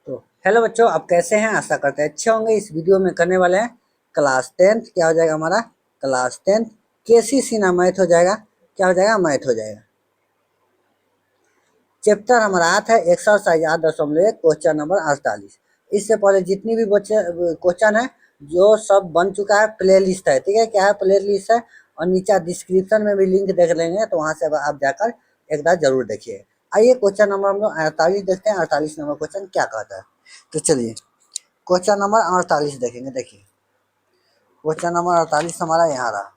तो हेलो बच्चों, आप कैसे हैं? आशा करते हैं अच्छे होंगे। इस वीडियो में करने वाले हैं क्लास 10th। क्या हो जाएगा हमारा? क्लास 10th केसीसी ना मैथ हो जाएगा। क्या हो जाएगा? मैथ हो जाएगा। चैप्टर हमारा 8 है, एक्सरसाइज 8.1 क्वेश्चन नंबर 48। इससे पहले जितनी भी बच्चे क्वेश्चन है जो सब बन चुका है, प्ले लिस्ट है। ठीक है, क्या है? प्ले लिस्ट है। और नीचे डिस्क्रिप्शन में भी लिंक देख लेंगे, तो वहां से आप जाकर एक बार जरूर देखिए। आइए क्वेश्चन नंबर हम लोग 48 देखते हैं। 48 नंबर क्वेश्चन क्या कहता है, तो चलिए क्वेश्चन नंबर 48 देखेंगे। देखिए क्वेश्चन नंबर 48 हमारा यहाँ रहा।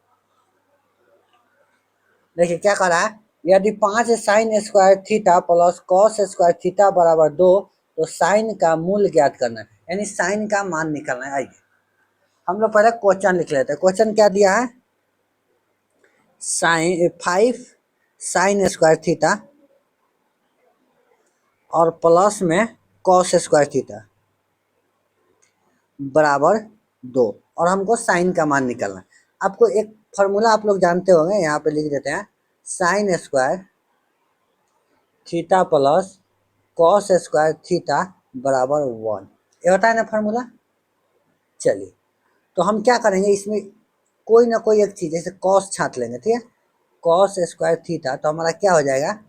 देखिए क्या कह रहा है, यदि 5 sine square theta plus cos square theta बराबर 2, तो साइन का मूल ज्ञात करना है, यानी साइन का मान निकालना है। आइए हम लोग पहले क्वेश्चन लिख लेते हैं। क्वेश्चन क्या दिया है? साइन 5 साइन स्क्वायर थीटा और प्लस में कॉस स्क्वायर थीटा बराबर 2, और हमको साइन का मान निकालना है। आपको एक फॉर्मूला आप लोग जानते होंगे, यहाँ पे लिख देते हैं। Sine square theta plus cos square theta बराबर 1, ये होता है ना फॉर्मूला। चलिए तो हम क्या करेंगे, इसमें कोई ना कोई एक चीज जैसे कॉस छांट लेंगे। ठीक है, कॉस स्क्वायर थीटा तो हमारा क्या हो जाएगा?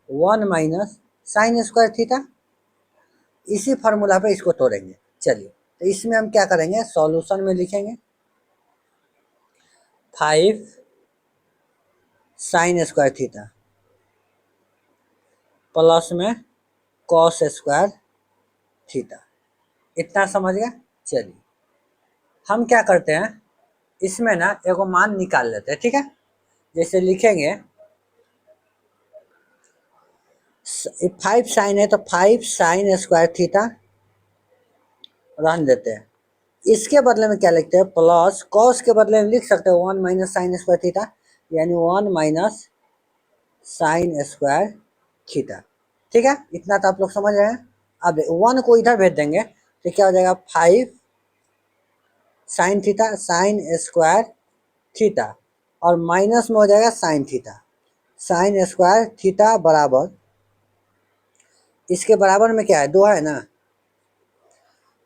1 माइनस साइन स्क्वायर थीटा। इसी फार्मूला पे इसको तोड़ेंगे। चलिए तो इसमें हम क्या करेंगे, सॉल्यूशन में लिखेंगे 5 साइन स्क्वायर थीटा प्लस में कॉस स्क्वायर थीटा। इतना समझ गया। चलिए हम क्या करते हैं, इसमें ना एगो मान निकाल लेते हैं। ठीक है, जैसे लिखेंगे 5 साइन है तो 5 साइन स्क्वायर थीटा रहने देते हैं। इसके बदले में क्या लिखते हैं, प्लस कॉस के बदले में लिख सकते हैं 1 माइनस साइन स्क्वायर थीटा, यानी 1 माइनस साइन स्क्वायर थीटा। ठीक है, इतना तो आप लोग समझ रहे हैं। अब 1 को इधर भेज देंगे तो क्या हो जाएगा, 5 sine theta sine square theta, और माइनस में हो जाएगा sine theta. Sine square theta बराबर, इसके बराबर में क्या है, 2 है ना,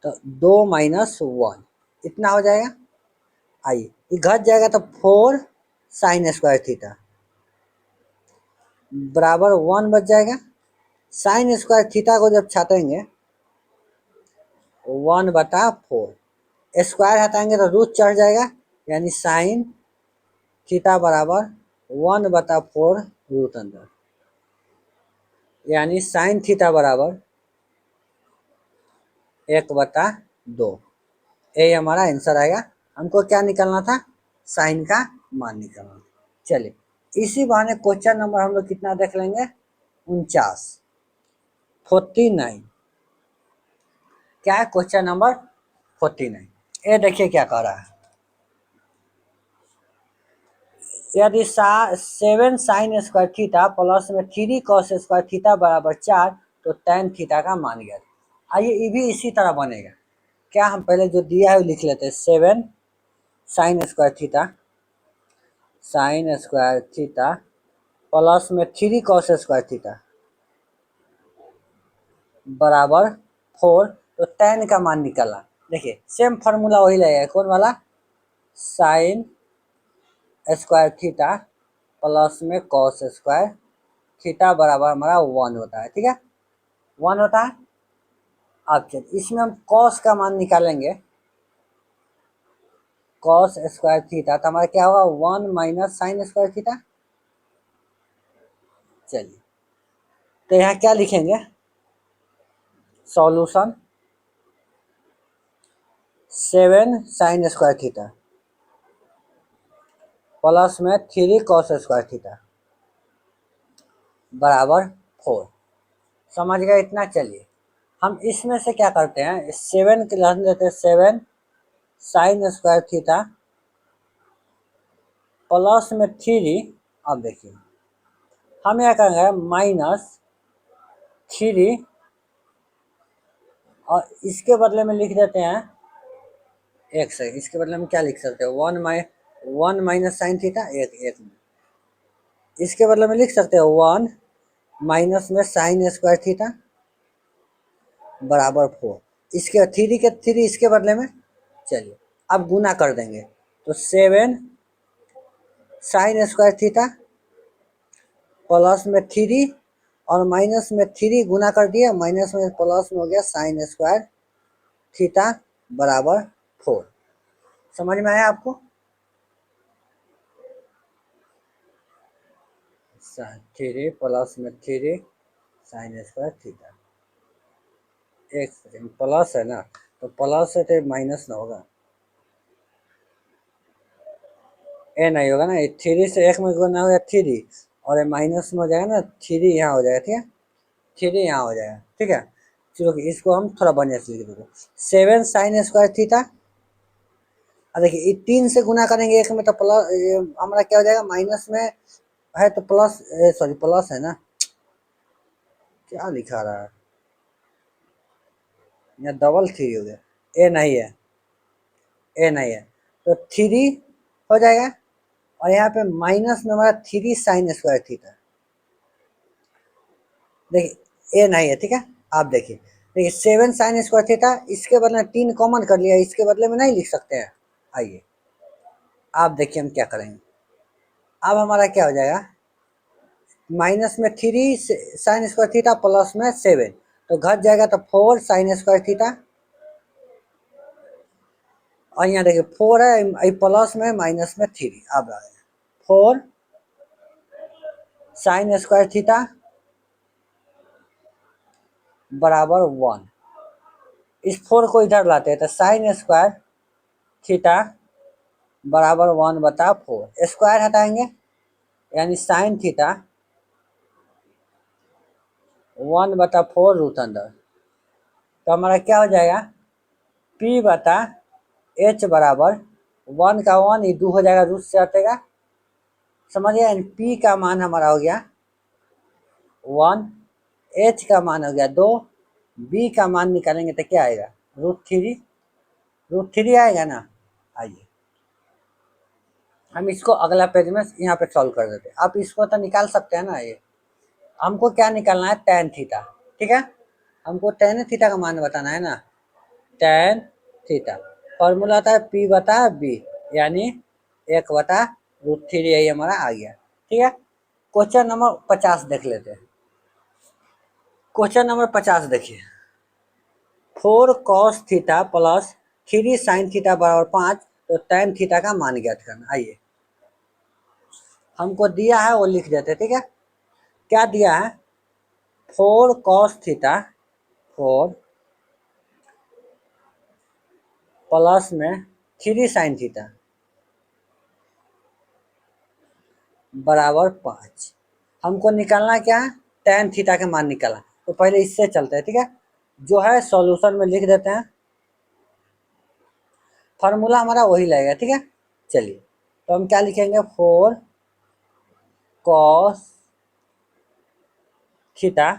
तो 2 माइनस 1 इतना हो जाएगा। आइए ये घट जाएगा तो 4 साइन स्क्वायर थीटा बराबर 1 बच जाएगा। साइन स्क्वायर थीटा को जब छाटेंगे 1/4, स्क्वायर हटाएंगे तो रूट चढ़ जाएगा, यानी साइन थीटा बराबर 1/4 रूट अंदर, यानी साइन थीटा बराबर 1/2। ये हमारा आंसर आएगा। हमको क्या निकालना था? साइन का मान निकालना। चलिए इसी बहाने क्वेश्चन नंबर हम लोग कितना देख लेंगे, 49। क्या है क्वेश्चन नंबर 49? ये देखिए क्या कह रहा है, यदि 7 साइन स्क्वायर थीटा प्लस में 3 कॉस स्क्वायर थीटा बराबर 4, तो tan थीटा का मान ज्ञात। आइए ये भी इसी तरह बनेगा। क्या, हम पहले जो दिया है वो लिख लेते हैं। 7 साइन स्क्वायर थीटा प्लस में 3 कॉस स्क्वायर थीटा बराबर 4, तो tan का मान निकाला। देखिए सेम फार्मूला वही लगेगा, कौन वाला? साइन स्क्वायर थीटा प्लस में कॉस स्क्वायर थीटा बराबर हमारा 1 होता है। ठीक है, 1 होता है। अब चलिए इसमें हम कॉस का मान निकालेंगे, कॉस स्क्वायर थीटा, तो हमारा क्या होगा, 1 माइनस साइन स्क्वायर थीटा। चलिए तो यहाँ क्या लिखेंगे, solution 7 sine square theta plus में 3 कॉस स्क्वायर थीटा बराबर 4। समझ गए इतना। चलिए हम इसमें से क्या करते हैं, 7 के रख देते हैं 7 साइन स्क्वायर थीटा प्लस में 3। अब देखिए हम क्या करेंगे, -3, और इसके बदले में लिख देते हैं, एक से इसके बदले में क्या लिख सकते हैं, 1 माइनस साइन थीटा, एक इसके बदले में लिख सकते हैं 1 माइनस में साइन स्क्वायर थीटा बराबर 4। इसके 3 के 3 इसके बदले में, चलिए अब गुना कर देंगे तो 7 साइन स्क्वायर थीटा प्लस में 3 और माइनस में 3 गुना कर दिया, माइनस में प्लस में हो गया साइन स्क्वायर थीटा बराबर 4। समझ में आया आपको? 3 प्लस में 3 साइन स्क्वायर थीटा। एक सेकेंड, प्लस है ना तो प्लस है तो माइनस ना होगा, ए नहीं होगा ना, 3 से 1 में गुना हो गया 3 और ये माइनस में हो जाएगा ना, 3 यहाँ हो जाएगा, ठीक है, 3 यहाँ हो जाएगा, ठीक है। चलो इसको हम थोड़ा बढ़िया से लिख देंगे, 7 साइन स्क्वायर थीटा। और देखिए 3 से गुना करेंगे 1 में तो प्लस, हमारा क्या हो जाएगा, माइनस में है तो प्लस, सॉरी प्लस है ना, क्या लिखा रहा है यहाँ, डबल 3 हो गया, ए नहीं है, ए नहीं है तो 3 हो जाएगा और यहाँ पे माइनस में हमारा 3 साइन स्क्वायर थीटा। देखिए ए नहीं है, ठीक है, आप देखिए 7 साइन स्क्वायर थीटा, इसके बदले में 3 कॉमन कर लिया, इसके बदले में नहीं लिख सकते हैं। आइए आप देखिए हम क्या करेंगे, अब हमारा क्या हो जाएगा, माइनस में 3 साइन स्क्वायर थीटा प्लस में 7 तो घट जाएगा तो 4 साइन स्क्वायर थीटा, और यहाँ देखिए 4 है प्लस में माइनस में 3, अब आ गया 4 साइन स्क्वायर थीटा बराबर 1। इस 4 को इधर लाते हैं तो साइन स्क्वायर थीटा बराबर 1/4, स्क्वायर हटाएंगे यानी साइन थीटा 1/4 रूट अंडर, तो हमारा क्या हो जाएगा, P/H बराबर 1 का 1 ये 2 हो जाएगा, रूट से हटेगा, समझिए, P का मान हमारा हो गया 1, H का मान हो गया 2, B का मान निकालेंगे तो क्या आएगा, √3, √3 आएगा ना। आइए हम इसको अगला पेज में यहाँ पे सॉल्व कर देते हैं, आप इसको तो निकाल सकते हैं ना। ये हमको क्या निकालना है, tan थीटा, ठीक है, हमको tan थीटा का मान बताना है ना, tan थीटा फॉर्मूला आता है P/B यानी 1/√3, यही हमारा आ गया, ठीक है। क्वेश्चन नंबर 50 देख लेते हैं। क्वेश्चन नंबर 50 देखिए, 4 cos theta plus 3 sine theta बराबर 5, तो tan थीटा का मान ज्ञात करना। आइए हमको दिया है वो लिख देते, ठीक है। क्या दिया है, 4 cos थीटा 4 प्लस में 3 साइन थीटा बराबर 5। हमको निकालना क्या है, tan थीटा का मान निकाला, तो पहले इससे चलते हैं, ठीक है, जो है सॉल्यूशन में लिख देते हैं, फार्मूला हमारा वही लगेगा, ठीक है। चलिए तो हम क्या लिखेंगे, 4 cos थीटा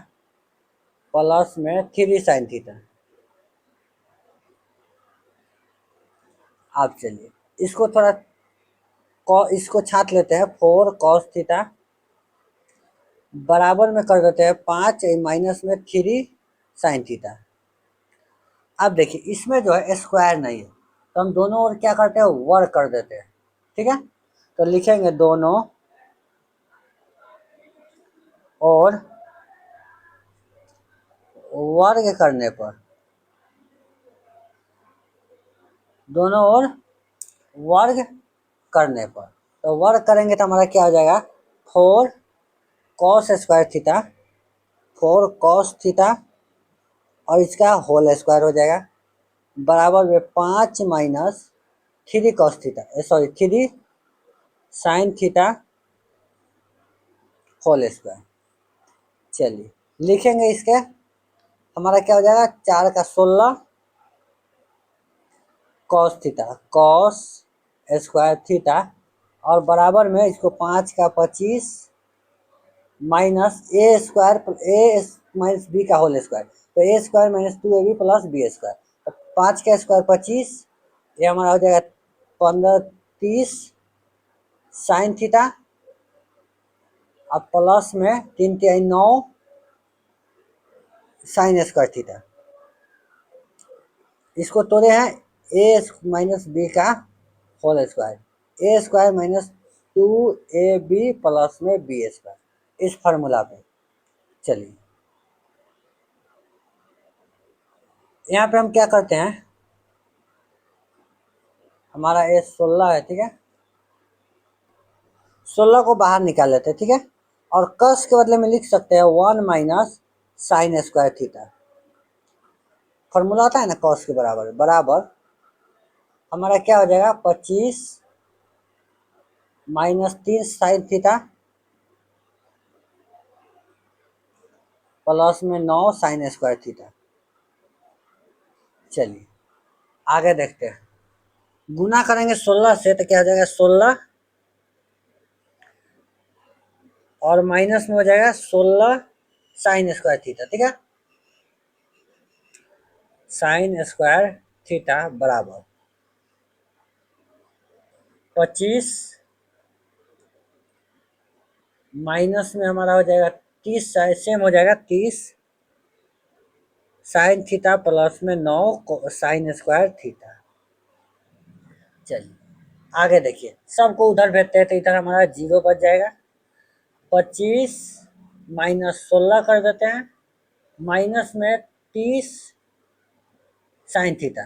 प्लस में 3 साइन थीटा। आप चलिए इसको थोड़ा इसको छाट लेते हैं, 4 cos थीटा बराबर में कर देते हैं 5 माइनस में 3 साइन थीटा। अब देखिए इसमें जो है स्क्वायर नहीं है तो हम दोनों ओर क्या करते हैं, वर्ग कर देते हैं, ठीक है। तो लिखेंगे दोनों और वर्ग करने पर, दोनों ओर वर्ग करने पर, तो वर्ग करेंगे तो हमारा क्या हो जाएगा, 4 cos square theta, 4 cos theta और इसका होल स्क्वायर हो जाएगा बराबर में 5 minus 3 cos theta, sorry 3 sine theta whole square. चलिए लिखेंगे इसके, हमारा क्या हो जाएगा, 4 का 16 cos theta, cos square theta और बराबर में इसको 5 का 25 minus A square A minus B का होल स्क्वायर, तो A square minus 2ab plus B square, तो 5 का स्क्वायर 25, ये हमारा हो जाएगा 15 30 साइन थीटा और प्लस में 3 3 9 साइन स्क्वायर थीटा। इसको तोड़े हैं ए माइनस बी का होल स्क्वायर, ए स्क्वायर माइनस 2ab प्लस में बी स्क्वायर, इस फार्मूला पे। चलिए यहाँ पे हम क्या करते हैं, हमारा ए 16 है, ठीक है, 16 को बाहर निकाल लेते हैं, ठीक है, और कस के बदले में लिख सकते हैं 1 minus sine square theta. Formula आता है ना कॉस के बराबर, बराबर हमारा क्या हो जाएगा 25 माइनस 3 साइन थीटा प्लस में 9 साइन स्क्वायर थीटा। चलिए आगे देखते हैं, गुना करेंगे 16 से तो क्या हो जाएगा 16 और माइनस में हो जाएगा 16 साइन स्क्वायर थीटा, ठीक है, साइन स्क्वायर थीटा बराबर 25 माइनस में हमारा हो जाएगा 30, सेम हो जाएगा 30 साइन थीटा प्लस में 9 साइन स्क्वायर थीटा। चलिए आगे देखिए, सबको उधर भेजते हैं तो इधर हमारा 0 बच जाएगा, 25 माइनस 16 कर देते हैं, माइनस में 30 साइन थीटा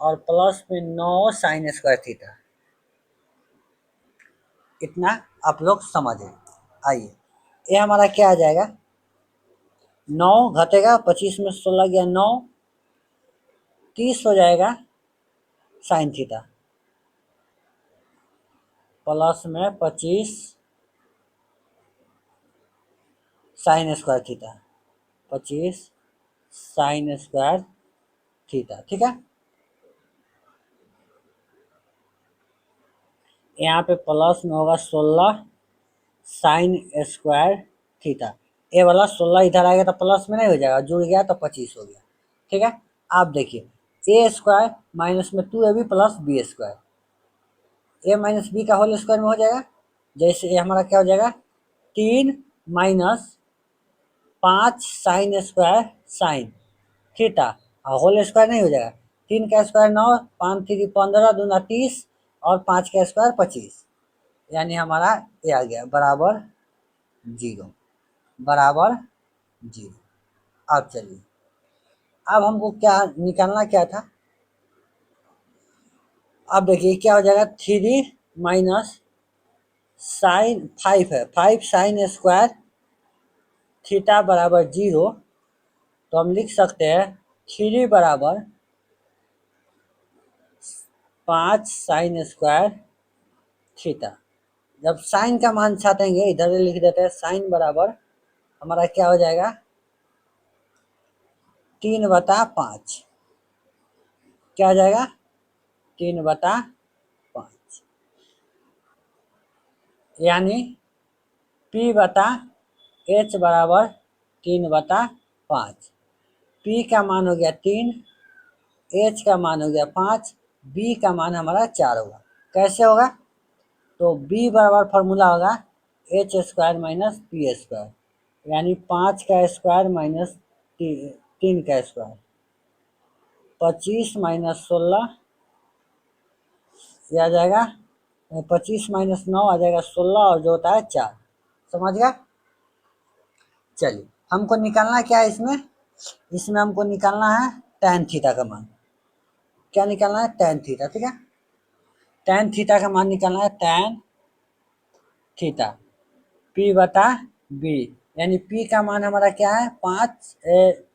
और प्लस में 9 साइन स्क्वायर थीटा। इतना आप लोग समझे। आइए ये हमारा क्या आ जाएगा, 9 घटेगा 25 में 16 गया 9, 30 हो जाएगा साइन थीटा प्लस में 25 sine square theta, 25 sine square theta, ठीक है। यहाँ पे प्लस में होगा 16 साइन स्क्वायर थीटा, ए वाला 16 इधर आएगा तो प्लस में नहीं हो जाएगा, जुड़ गया तो 25 हो गया, ठीक है। आप देखिए ए स्क्वायर माइनस में 2ab plus B square, A minus B का होल स्क्वायर में हो जाएगा, जैसे ये हमारा क्या हो जाएगा 3 minus 5 sine square sine theta, whole square नहीं हो जाएगा, 3 का स्क्वायर 9, 5 3 15 दूना 30 और 5 का स्क्वायर 25, यानी हमारा ये आ गया बराबर 0, बराबर 0। अब चलिए, अब हमको क्या निकालना क्या था, अब देखिए क्या हो जाएगा 3 माइनस साइन 5 है, 5 साइन स्क्वायर थीटा बराबर 0, तो हम लिख सकते हैं 3 बराबर 5 साइन स्क्वायर थीटा। जब साइन का मान छाटेंगे इधर लिख देते हैं, साइन बराबर हमारा क्या हो जाएगा 3/5, क्या हो जाएगा 3/5, यानी P बटा H बराबर 3/5। P का मान हो गया 3, H का मान हो गया 5, B का मान हमारा 4 होगा। कैसे होगा, तो B बराबर फॉर्मूला होगा H square minus P square, यानी 5 का स्क्वायर माइनस 3 का स्क्वायर, 25 माइनस 16 ये आ जाएगा, 25 माइनस 9 आ जाएगा 16 और जो होता है 4, समझ गया। चलिए हमको निकालना क्या है इसमें, इसमें हमको निकालना है tan थीटा का मान, क्या निकालना है tan थीटा, ठीक है, tan थीटा का मान निकालना है tan थीटा P बटा B, यानी P का मान हमारा क्या है 5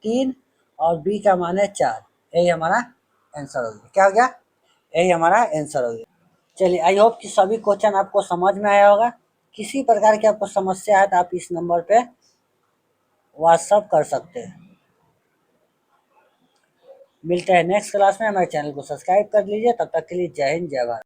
3 और B का मान है 4, यही हमारा आंसर हो गया, क्या हो गया, यही हमारा आंसर हो गया। चलिए आई होप कि सभी क्वेश्चन आपको समझ में आया होगा, किसी प्रकार की आपको समस्या है तो आप इस नंबर पे व्हाट्सअप कर सकते हैं। मिलते हैं नेक्स्ट क्लास में, हमारे चैनल को सब्सक्राइब कर लीजिए, तब तक के लिए जय हिंद जय भारत।